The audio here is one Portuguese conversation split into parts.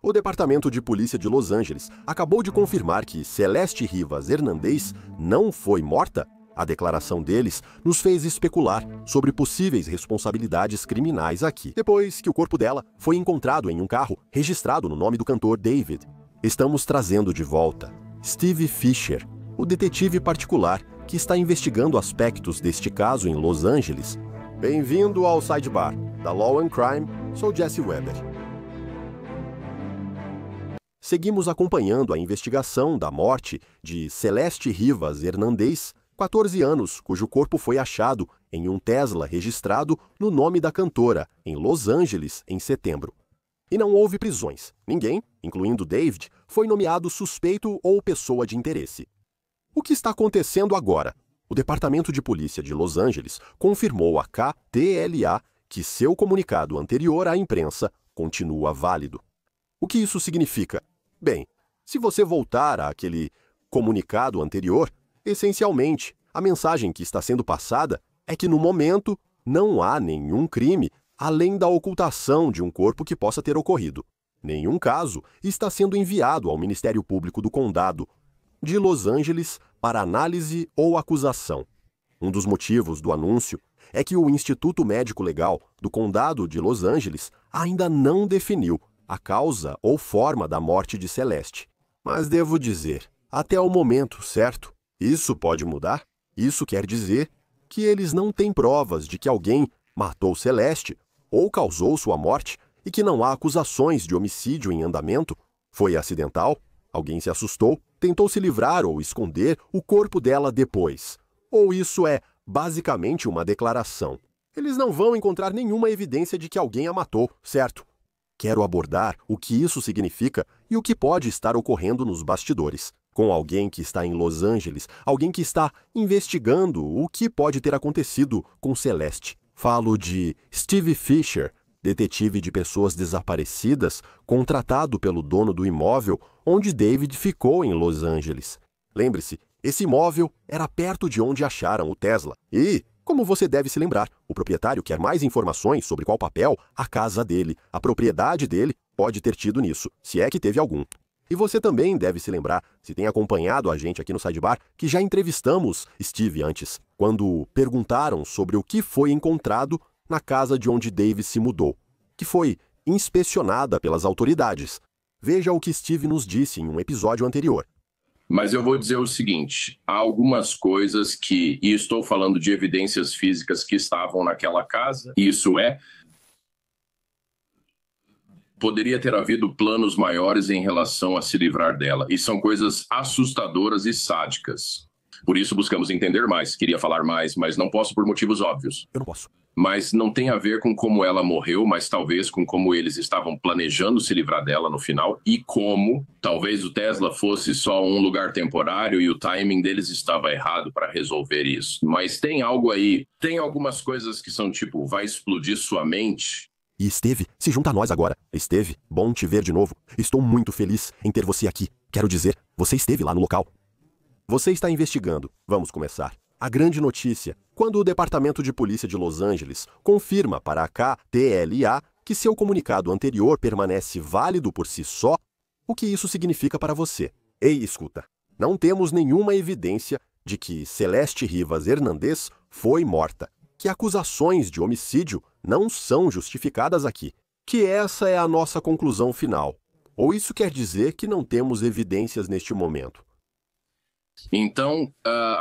O Departamento de Polícia de Los Angeles acabou de confirmar que Celeste Rivas Hernandez não foi morta. A declaração deles nos fez especular sobre possíveis responsabilidades criminais aqui, depois que o corpo dela foi encontrado em um carro registrado no nome do cantor David. Estamos trazendo de volta Steve Fisher, o detetive particular que está investigando aspectos deste caso em Los Angeles. Bem-vindo ao Sidebar da Law and Crime, sou Jesse Weber. Seguimos acompanhando a investigação da morte de Celeste Rivas Hernandez, 14 anos, cujo corpo foi achado em um Tesla registrado no nome da cantora, em Los Angeles, em setembro. E não houve prisões. Ninguém, incluindo David, foi nomeado suspeito ou pessoa de interesse. O que está acontecendo agora? O Departamento de Polícia de Los Angeles confirmou à KTLA que seu comunicado anterior à imprensa continua válido. O que isso significa? Bem, se você voltar àquele comunicado anterior, essencialmente, a mensagem que está sendo passada é que, no momento, não há nenhum crime além da ocultação de um corpo que possa ter ocorrido. Nenhum caso está sendo enviado ao Ministério Público do Condado de Los Angeles para análise ou acusação. Um dos motivos do anúncio é que o Instituto Médico Legal do Condado de Los Angeles ainda não definiu a causa ou forma da morte de Celeste. Mas devo dizer, até o momento, certo? Isso pode mudar? Isso quer dizer que eles não têm provas de que alguém matou Celeste ou causou sua morte e que não há acusações de homicídio em andamento? Foi acidental? Alguém se assustou, tentou se livrar ou esconder o corpo dela depois? Ou isso é basicamente uma declaração? Eles não vão encontrar nenhuma evidência de que alguém a matou, certo? Quero abordar o que isso significa e o que pode estar ocorrendo nos bastidores. Com alguém que está em Los Angeles, alguém que está investigando o que pode ter acontecido com Celeste. Falo de Steve Fisher, detetive de pessoas desaparecidas, contratado pelo dono do imóvel onde David ficou em Los Angeles. Lembre-se, esse imóvel era perto de onde acharam o Tesla. E, como você deve se lembrar, o proprietário quer mais informações sobre qual papel a casa dele, a propriedade dele, pode ter tido nisso, se é que teve algum. E você também deve se lembrar, se tem acompanhado a gente aqui no Sidebar, que já entrevistamos Steve antes, quando perguntaram sobre o que foi encontrado na casa de onde David se mudou, que foi inspecionada pelas autoridades. Veja o que Steve nos disse em um episódio anterior. Mas eu vou dizer o seguinte, há algumas coisas que, e estou falando de evidências físicas que estavam naquela casa, isso é, poderia ter havido planos maiores em relação a se livrar dela, e são coisas assustadoras e sádicas. Por isso buscamos entender mais, queria falar mais, mas não posso por motivos óbvios. Eu não posso. Mas não tem a ver com como ela morreu, mas talvez com como eles estavam planejando se livrar dela no final e como talvez o Tesla fosse só um lugar temporário e o timing deles estava errado para resolver isso. Mas tem algo aí, tem algumas coisas que são tipo, vai explodir sua mente. E Esteve, se junta a nós agora. Esteve, bom te ver de novo. Estou muito feliz em ter você aqui. Quero dizer, você esteve lá no local. Você está investigando. Vamos começar. A grande notícia, quando o Departamento de Polícia de Los Angeles confirma para a KTLA que seu comunicado anterior permanece válido por si só, o que isso significa para você? Ei, escuta, não temos nenhuma evidência de que Celeste Rivas Hernandez foi morta, que acusações de homicídio não são justificadas aqui, que essa é a nossa conclusão final. Ou isso quer dizer que não temos evidências neste momento? Então,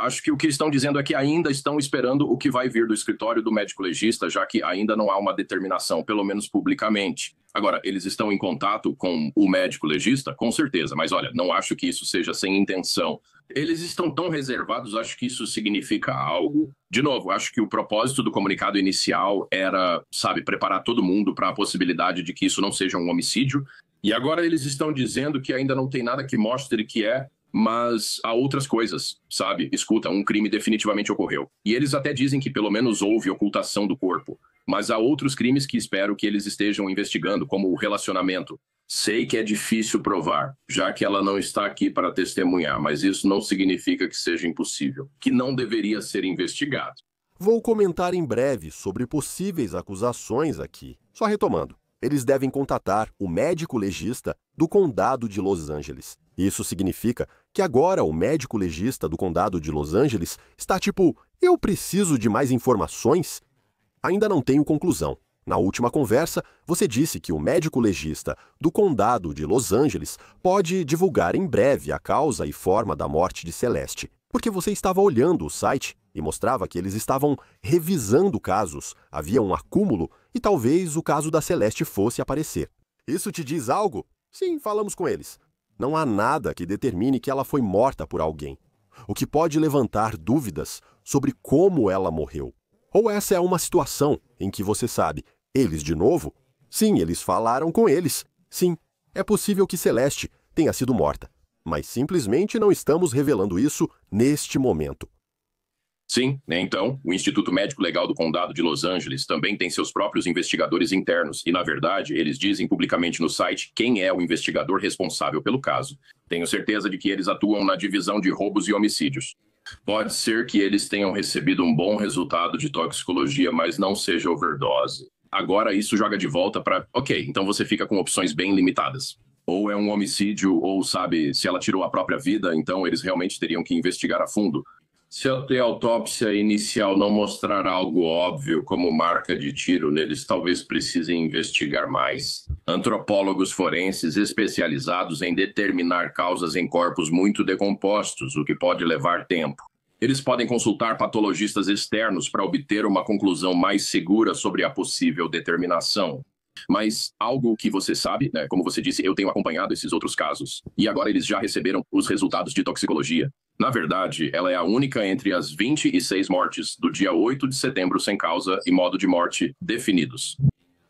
acho que o que estão dizendo é que ainda estão esperando o que vai vir do escritório do médico legista, já que ainda não há uma determinação, pelo menos publicamente. Agora, eles estão em contato com o médico legista? Com certeza, mas olha, não acho que isso seja sem intenção. Eles estão tão reservados, acho que isso significa algo. De novo, acho que o propósito do comunicado inicial era, sabe, preparar todo mundo para a possibilidade de que isso não seja um homicídio. E agora eles estão dizendo que ainda não tem nada que mostre que é, mas há outras coisas, sabe? Escuta, um crime definitivamente ocorreu. E eles até dizem que pelo menos houve ocultação do corpo. Mas há outros crimes que espero que eles estejam investigando, como o relacionamento. Sei que é difícil provar, já que ela não está aqui para testemunhar, mas isso não significa que seja impossível, que não deveria ser investigado. Vou comentar em breve sobre possíveis acusações aqui. Só retomando. Eles devem contatar o médico legista do condado de Los Angeles. Isso significa que agora o médico legista do condado de Los Angeles está tipo, eu preciso de mais informações? Ainda não tenho conclusão. Na última conversa, você disse que o médico legista do condado de Los Angeles pode divulgar em breve a causa e forma da morte de Celeste, porque você estava olhando o site e mostrava que eles estavam revisando casos, havia um acúmulo e talvez o caso da Celeste fosse aparecer. Isso te diz algo? Sim, falamos com eles. Não há nada que determine que ela foi morta por alguém, o que pode levantar dúvidas sobre como ela morreu. Ou essa é uma situação em que você sabe, eles de novo? Sim, eles falaram com eles. Sim, é possível que Celeste tenha sido morta, mas simplesmente não estamos revelando isso neste momento. Sim, então, o Instituto Médico Legal do Condado de Los Angeles também tem seus próprios investigadores internos e, na verdade, eles dizem publicamente no site quem é o investigador responsável pelo caso. Tenho certeza de que eles atuam na divisão de roubos e homicídios. Pode ser que eles tenham recebido um bom resultado de toxicologia, mas não seja overdose. Agora isso joga de volta para... Ok, então você fica com opções bem limitadas. Ou é um homicídio, ou sabe, se ela tirou a própria vida, então eles realmente teriam que investigar a fundo. Se a autópsia inicial não mostrar algo óbvio como marca de tiro neles, talvez precisem investigar mais. Antropólogos forenses especializados em determinar causas em corpos muito decompostos, o que pode levar tempo. Eles podem consultar patologistas externos para obter uma conclusão mais segura sobre a possível determinação. Mas algo que você sabe, né, como você disse, eu tenho acompanhado esses outros casos. E agora eles já receberam os resultados de toxicologia. Na verdade, ela é a única entre as 26 mortes do dia 8 de setembro sem causa e modo de morte definidos.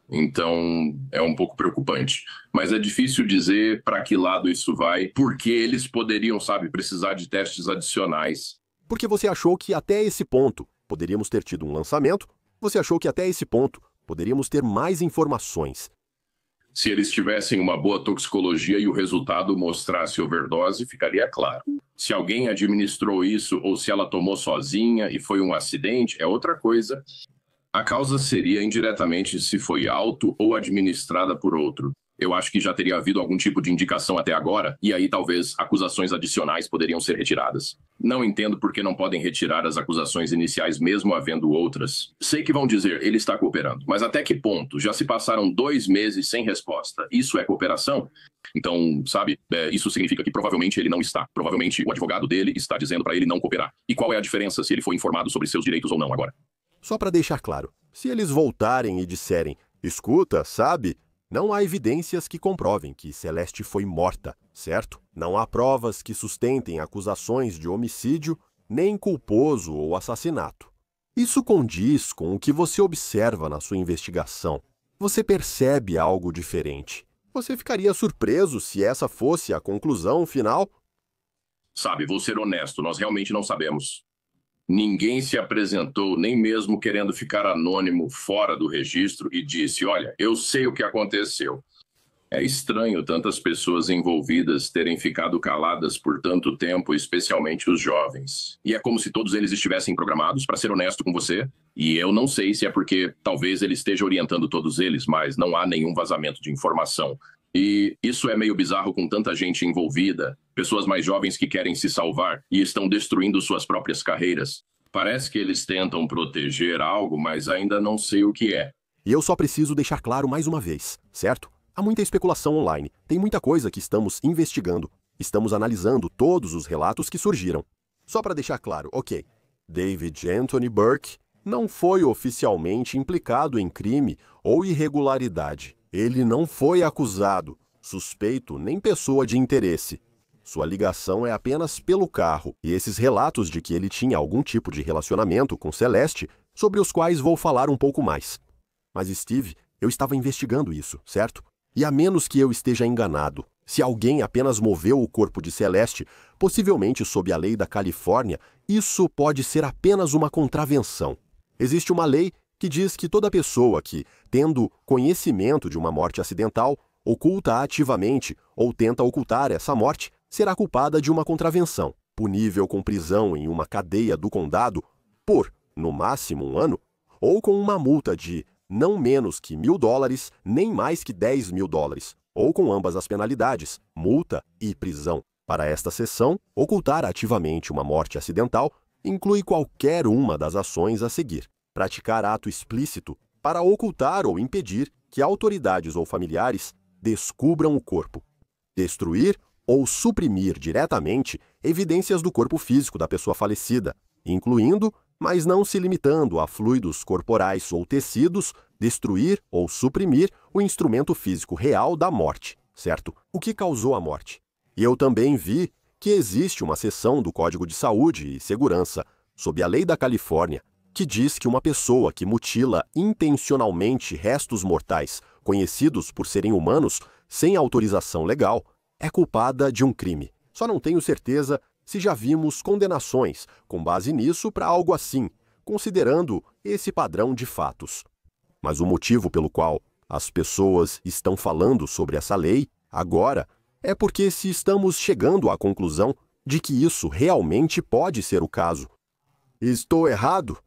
Então, é um pouco preocupante. Mas é difícil dizer para que lado isso vai, porque eles poderiam, sabe, precisar de testes adicionais. Porque você achou que até esse ponto poderíamos ter tido um lançamento, você achou que até esse ponto poderíamos ter mais informações. Se eles tivessem uma boa toxicologia e o resultado mostrasse overdose, ficaria claro. Se alguém administrou isso ou se ela tomou sozinha e foi um acidente, é outra coisa. A causa seria indiretamente se foi auto ou administrada por outro. Eu acho que já teria havido algum tipo de indicação até agora, e aí talvez acusações adicionais poderiam ser retiradas. Não entendo por que não podem retirar as acusações iniciais mesmo havendo outras. Sei que vão dizer, ele está cooperando, mas até que ponto? Já se passaram 2 meses sem resposta. Isso é cooperação? Então, sabe, isso significa que provavelmente ele não está. Provavelmente o advogado dele está dizendo para ele não cooperar. E qual é a diferença se ele foi informado sobre seus direitos ou não agora? Só para deixar claro, se eles voltarem e disserem, escuta, sabe... Não há evidências que comprovem que Celeste foi morta, certo? Não há provas que sustentem acusações de homicídio, nem culposo ou assassinato. Isso condiz com o que você observa na sua investigação. Você percebe algo diferente. Você ficaria surpreso se essa fosse a conclusão final? Sabe, vou ser honesto, nós realmente não sabemos. Ninguém se apresentou, nem mesmo querendo ficar anônimo fora do registro e disse, olha, eu sei o que aconteceu. É estranho tantas pessoas envolvidas terem ficado caladas por tanto tempo, especialmente os jovens. E é como se todos eles estivessem programados, para ser honesto com você. E eu não sei se é porque talvez ele esteja orientando todos eles, mas não há nenhum vazamento de informação. E isso é meio bizarro com tanta gente envolvida, pessoas mais jovens que querem se salvar e estão destruindo suas próprias carreiras. Parece que eles tentam proteger algo, mas ainda não sei o que é. E eu só preciso deixar claro mais uma vez, certo? Há muita especulação online, tem muita coisa que estamos investigando. Estamos analisando todos os relatos que surgiram. Só para deixar claro, ok, David Anthony Burke não foi oficialmente implicado em crime ou irregularidade. Ele não foi acusado, suspeito nem pessoa de interesse. Sua ligação é apenas pelo carro e esses relatos de que ele tinha algum tipo de relacionamento com Celeste, sobre os quais vou falar um pouco mais. Mas Steve, eu estava investigando isso, certo? E a menos que eu esteja enganado, se alguém apenas moveu o corpo de Celeste, possivelmente sob a lei da Califórnia, isso pode ser apenas uma contravenção. Existe uma lei que diz que toda pessoa que, tendo conhecimento de uma morte acidental, oculta ativamente ou tenta ocultar essa morte, será culpada de uma contravenção, punível com prisão em uma cadeia do condado por, no máximo, 1 ano, ou com uma multa de não menos que $1.000, nem mais que $10.000, ou com ambas as penalidades, multa e prisão. Para esta seção, ocultar ativamente uma morte acidental inclui qualquer uma das ações a seguir. Praticar ato explícito para ocultar ou impedir que autoridades ou familiares descubram o corpo. Destruir ou suprimir diretamente evidências do corpo físico da pessoa falecida, incluindo, mas não se limitando a fluidos corporais ou tecidos, destruir ou suprimir o instrumento físico real da morte, certo? O que causou a morte? E eu também vi que existe uma seção do Código de Saúde e Segurança, sob a lei da Califórnia, que diz que uma pessoa que mutila intencionalmente restos mortais, conhecidos por serem humanos, sem autorização legal, é culpada de um crime. Só não tenho certeza se já vimos condenações com base nisso para algo assim, considerando esse padrão de fatos. Mas o motivo pelo qual as pessoas estão falando sobre essa lei agora é porque se estamos chegando à conclusão de que isso realmente pode ser o caso. Estou errado?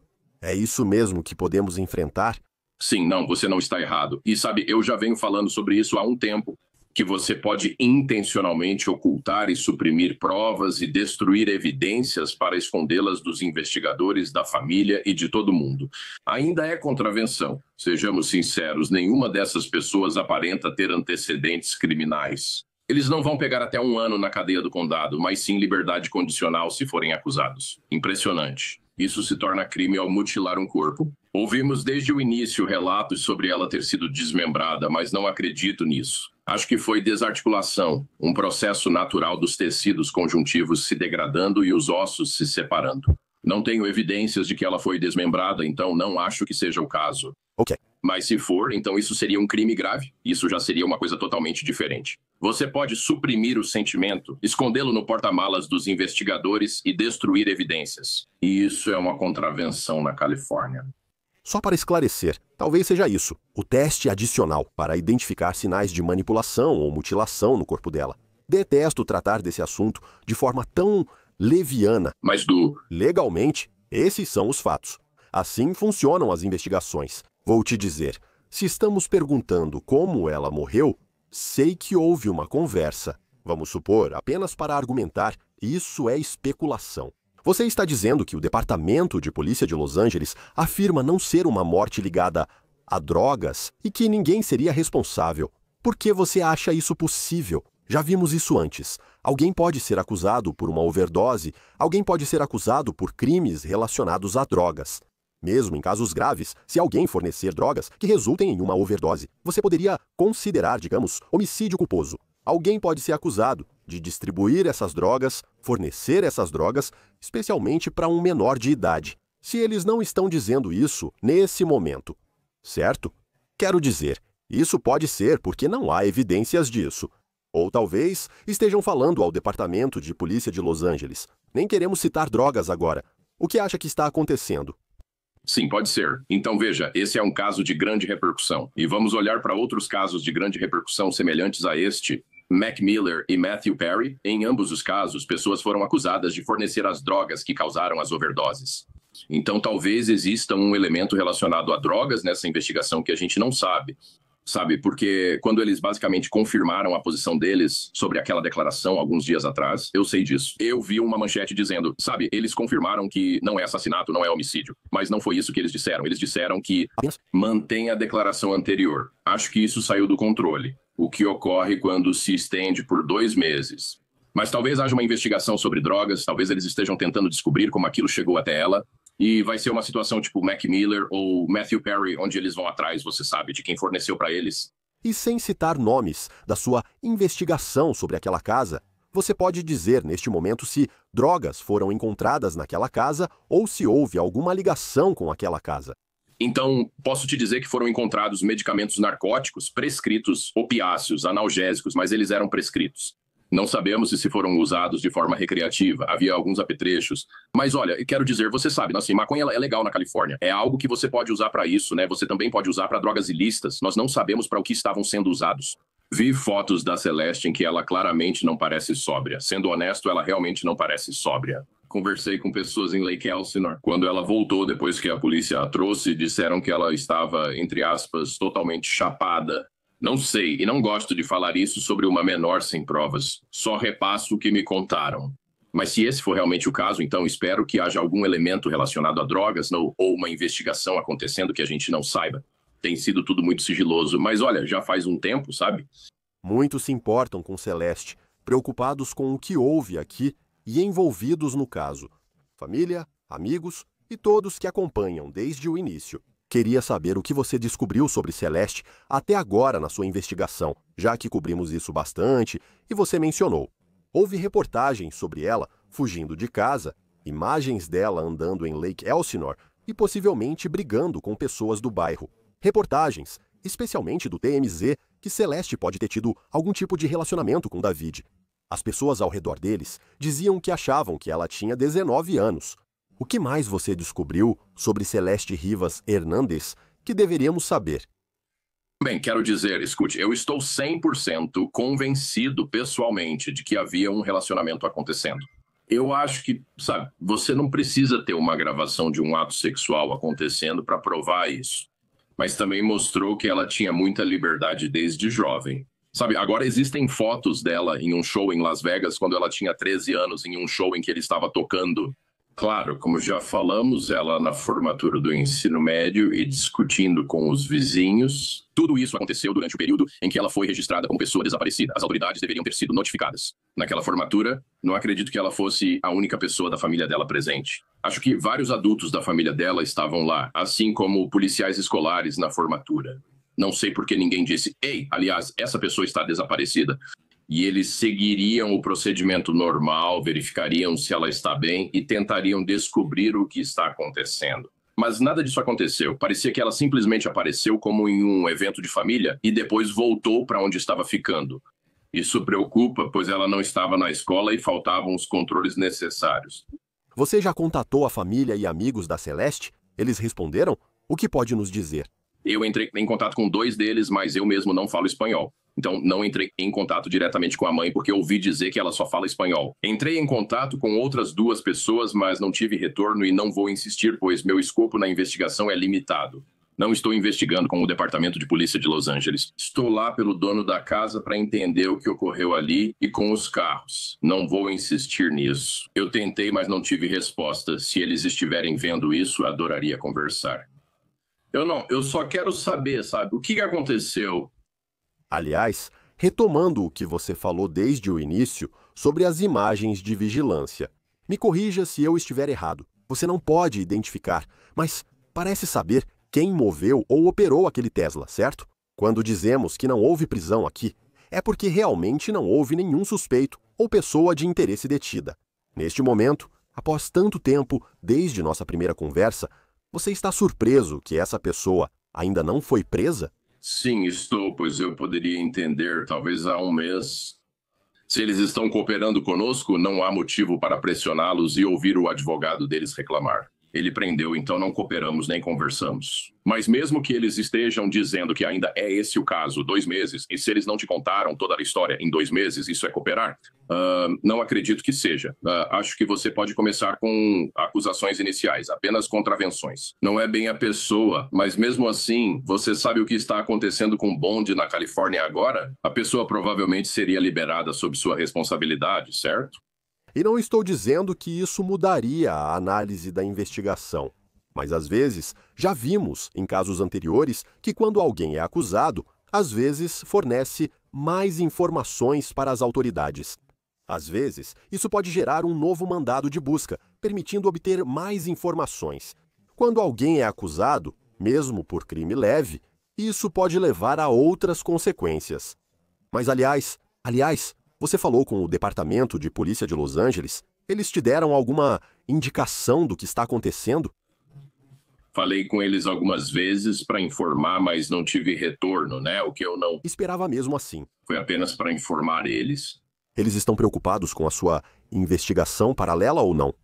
É isso mesmo que podemos enfrentar? Sim, não, você não está errado. E sabe, eu já venho falando sobre isso há um tempo, que você pode intencionalmente ocultar e suprimir provas e destruir evidências para escondê-las dos investigadores, da família e de todo mundo. Ainda é contravenção. Sejamos sinceros, nenhuma dessas pessoas aparenta ter antecedentes criminais. Eles não vão pegar até 1 ano na cadeia do condado, mas sim liberdade condicional se forem acusados. Impressionante. Isso se torna crime ao mutilar um corpo. Ouvimos desde o início relatos sobre ela ter sido desmembrada, mas não acredito nisso. Acho que foi desarticulação, um processo natural dos tecidos conjuntivos se degradando e os ossos se separando. Não tenho evidências de que ela foi desmembrada, então não acho que seja o caso. Ok. Mas se for, então isso seria um crime grave. Isso já seria uma coisa totalmente diferente. Você pode suprimir o sentimento, escondê-lo no porta-malas dos investigadores e destruir evidências. E isso é uma contravenção na Califórnia. Só para esclarecer, talvez seja isso, o teste adicional para identificar sinais de manipulação ou mutilação no corpo dela. Detesto tratar desse assunto de forma tão leviana. Mas legalmente, esses são os fatos. Assim funcionam as investigações. Vou te dizer, se estamos perguntando como ela morreu, sei que houve uma conversa. Vamos supor, apenas para argumentar, isso é especulação. Você está dizendo que o Departamento de Polícia de Los Angeles afirma não ser uma morte ligada a drogas e que ninguém seria responsável. Por que você acha isso possível? Já vimos isso antes. Alguém pode ser acusado por uma overdose, alguém pode ser acusado por crimes relacionados a drogas. Mesmo em casos graves, se alguém fornecer drogas que resultem em uma overdose, você poderia considerar, digamos, homicídio culposo. Alguém pode ser acusado de distribuir essas drogas, fornecer essas drogas, especialmente para um menor de idade. Se eles não estão dizendo isso nesse momento, certo? Quero dizer, isso pode ser porque não há evidências disso. Ou talvez estejam falando ao Departamento de Polícia de Los Angeles. Nem queremos citar drogas agora. O que acha que está acontecendo? Sim, pode ser. Então veja, esse é um caso de grande repercussão. E vamos olhar para outros casos de grande repercussão semelhantes a este. Mac Miller e Matthew Perry. Em ambos os casos, pessoas foram acusadas de fornecer as drogas que causaram as overdoses. Então talvez exista um elemento relacionado a drogas nessa investigação que a gente não sabe. Sabe, porque quando eles basicamente confirmaram a posição deles sobre aquela declaração alguns dias atrás, eu sei disso. Eu vi uma manchete dizendo, sabe, eles confirmaram que não é assassinato, não é homicídio. Mas não foi isso que eles disseram. Eles disseram que mantém a declaração anterior. Acho que isso saiu do controle. O que ocorre quando se estende por 2 meses. Mas talvez haja uma investigação sobre drogas, talvez eles estejam tentando descobrir como aquilo chegou até ela. E vai ser uma situação tipo Mac Miller ou Matthew Perry, onde eles vão atrás, você sabe, de quem forneceu para eles. E sem citar nomes da sua investigação sobre aquela casa, você pode dizer neste momento se drogas foram encontradas naquela casa ou se houve alguma ligação com aquela casa. Então, posso te dizer que foram encontrados medicamentos narcóticos prescritos, opiáceos, analgésicos, mas eles eram prescritos. Não sabemos se foram usados de forma recreativa, havia alguns apetrechos. Mas olha, quero dizer, você sabe, assim, maconha é legal na Califórnia. É algo que você pode usar para isso, né? Você também pode usar para drogas ilícitas. Nós não sabemos para o que estavam sendo usados. Vi fotos da Celeste em que ela claramente não parece sóbria. Sendo honesto, ela realmente não parece sóbria. Conversei com pessoas em Lake Elsinore. Quando ela voltou, depois que a polícia a trouxe, disseram que ela estava, entre aspas, totalmente chapada. Não sei, e não gosto de falar isso sobre uma menor sem provas. Só repasso o que me contaram. Mas se esse for realmente o caso, então espero que haja algum elemento relacionado a drogas ou uma investigação acontecendo que a gente não saiba. Tem sido tudo muito sigiloso, mas olha, já faz um tempo, sabe? Muitos se importam com Celeste, preocupados com o que houve aqui e envolvidos no caso. Família, amigos e todos que acompanham desde o início. Queria saber o que você descobriu sobre Celeste até agora na sua investigação, já que cobrimos isso bastante e você mencionou. Houve reportagens sobre ela fugindo de casa, imagens dela andando em Lake Elsinore e possivelmente brigando com pessoas do bairro. Reportagens, especialmente do TMZ, que Celeste pode ter tido algum tipo de relacionamento com David. As pessoas ao redor deles diziam que achavam que ela tinha 19 anos. O que mais você descobriu sobre Celeste Rivas Hernandes que deveríamos saber? Bem, quero dizer, escute, eu estou 100% convencido pessoalmente de que havia um relacionamento acontecendo. Eu acho que, sabe, você não precisa ter uma gravação de um ato sexual acontecendo para provar isso. Mas também mostrou que ela tinha muita liberdade desde jovem. Sabe, agora existem fotos dela em um show em Las Vegas quando ela tinha 13 anos, em um show em que ele estava tocando. Claro, como já falamos, ela na formatura do ensino médio e discutindo com os vizinhos. Tudo isso aconteceu durante o período em que ela foi registrada como pessoa desaparecida. As autoridades deveriam ter sido notificadas. Naquela formatura, não acredito que ela fosse a única pessoa da família dela presente. Acho que vários adultos da família dela estavam lá, assim como policiais escolares na formatura. Não sei por que ninguém disse, ei, aliás, essa pessoa está desaparecida. E eles seguiriam o procedimento normal, verificariam se ela está bem e tentariam descobrir o que está acontecendo. Mas nada disso aconteceu. Parecia que ela simplesmente apareceu como em um evento de família e depois voltou para onde estava ficando. Isso preocupa, pois ela não estava na escola e faltavam os controles necessários. Você já contatou a família e amigos da Celeste? Eles responderam? O que pode nos dizer? Eu entrei em contato com 2 deles, mas eu mesmo não falo espanhol. Então, não entrei em contato diretamente com a mãe, porque ouvi dizer que ela só fala espanhol. Entrei em contato com outras 2 pessoas, mas não tive retorno e não vou insistir, pois meu escopo na investigação é limitado. Não estou investigando com o Departamento de Polícia de Los Angeles. Estou lá pelo dono da casa para entender o que ocorreu ali e com os carros. Não vou insistir nisso. Eu tentei, mas não tive resposta. Se eles estiverem vendo isso, adoraria conversar. Eu só quero saber, sabe, o que aconteceu? Aliás, retomando o que você falou desde o início sobre as imagens de vigilância. Me corrija se eu estiver errado. Você não pode identificar, mas parece saber quem moveu ou operou aquele Tesla, certo? Quando dizemos que não houve prisão aqui, é porque realmente não houve nenhum suspeito ou pessoa de interesse detida. Neste momento, após tanto tempo desde nossa primeira conversa, você está surpreso que essa pessoa ainda não foi presa? Sim, estou, pois eu poderia entender, talvez há um mês. Se eles estão cooperando conosco, não há motivo para pressioná-los e ouvir o advogado deles reclamar. Ele prendeu, então não cooperamos nem conversamos. Mas mesmo que eles estejam dizendo que ainda é esse o caso, 2 meses, e se eles não te contaram toda a história em 2 meses, isso é cooperar? Não acredito que seja. Acho que você pode começar com acusações iniciais, apenas contravenções. Não é bem a pessoa, mas mesmo assim, você sabe o que está acontecendo com Bond na Califórnia agora? A pessoa provavelmente seria liberada sob sua responsabilidade, certo? E não estou dizendo que isso mudaria a análise da investigação. Mas às vezes, já vimos em casos anteriores que quando alguém é acusado, às vezes fornece mais informações para as autoridades. Às vezes, isso pode gerar um novo mandado de busca, permitindo obter mais informações. Quando alguém é acusado, mesmo por crime leve, isso pode levar a outras consequências. Mas aliás, você falou com o Departamento de Polícia de Los Angeles? Eles te deram alguma indicação do que está acontecendo? Falei com eles algumas vezes para informar, mas não tive retorno, né? O que eu não esperava mesmo assim. Foi apenas para informar eles. Eles estão preocupados com a sua investigação paralela ou não?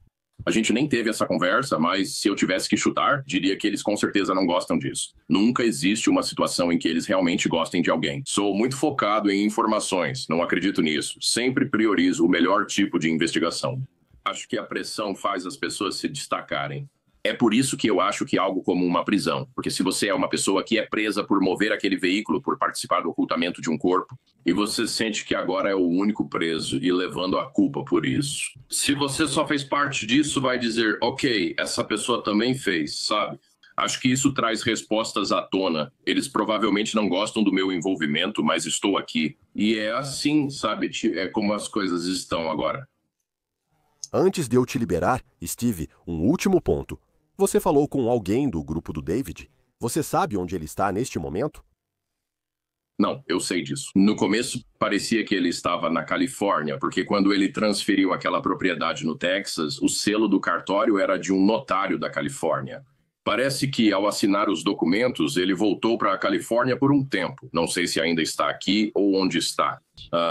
A gente nem teve essa conversa, mas se eu tivesse que chutar, diria que eles com certeza não gostam disso. Nunca existe uma situação em que eles realmente gostem de alguém. Sou muito focado em informações, não acredito nisso. Sempre priorizo o melhor tipo de investigação. Acho que a pressão faz as pessoas se destacarem. É por isso que eu acho que é algo como uma prisão. Porque se você é uma pessoa que é presa por mover aquele veículo, por participar do ocultamento de um corpo, e você sente que agora é o único preso e levando a culpa por isso. Se você só fez parte disso, vai dizer, ok, essa pessoa também fez, sabe? Acho que isso traz respostas à tona. Eles provavelmente não gostam do meu envolvimento, mas estou aqui. E é assim, sabe? É como as coisas estão agora. Antes de eu te liberar, Steve, um último ponto. Você falou com alguém do grupo do David? Você sabe onde ele está neste momento? Não, eu sei disso. No começo, parecia que ele estava na Califórnia, porque quando ele transferiu aquela propriedade no Texas, o selo do cartório era de um notário da Califórnia. Parece que, ao assinar os documentos, ele voltou para a Califórnia por um tempo. Não sei se ainda está aqui ou onde está.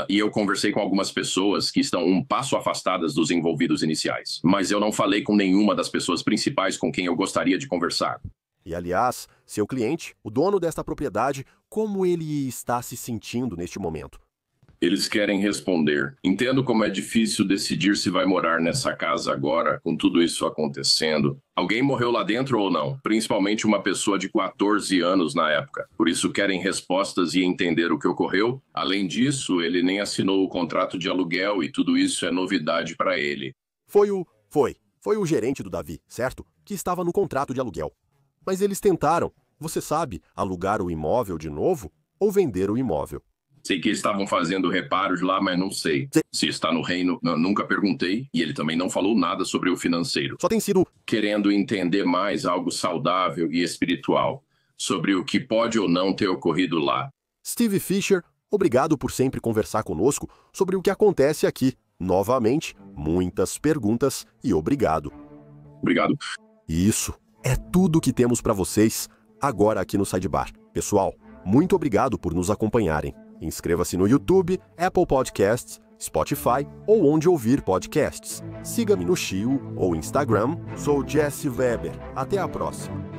E eu conversei com algumas pessoas que estão um passo afastadas dos envolvidos iniciais. Mas eu não falei com nenhuma das pessoas principais com quem eu gostaria de conversar. E, aliás, seu cliente, o dono desta propriedade, como ele está se sentindo neste momento? Eles querem responder. Entendo como é difícil decidir se vai morar nessa casa agora, com tudo isso acontecendo. Alguém morreu lá dentro ou não? Principalmente uma pessoa de 14 anos na época. Por isso querem respostas e entender o que ocorreu. Além disso, ele nem assinou o contrato de aluguel e tudo isso é novidade para ele. Foi o gerente do Davi, certo? Que estava no contrato de aluguel. Mas eles tentaram, você sabe, alugar o imóvel de novo ou vender o imóvel. Sei que eles estavam fazendo reparos lá, mas não sei. Se está no reino, nunca perguntei. E ele também não falou nada sobre o financeiro. Só tem sido querendo entender mais algo saudável e espiritual sobre o que pode ou não ter ocorrido lá. Steve Fisher, obrigado por sempre conversar conosco sobre o que acontece aqui. Novamente, muitas perguntas e obrigado. Obrigado. Isso é tudo que temos para vocês agora aqui no Sidebar. Pessoal, muito obrigado por nos acompanharem. Inscreva-se no YouTube, Apple Podcasts, Spotify ou onde ouvir podcasts. Siga-me no Shio ou Instagram. Sou Jesse Weber. Até a próxima.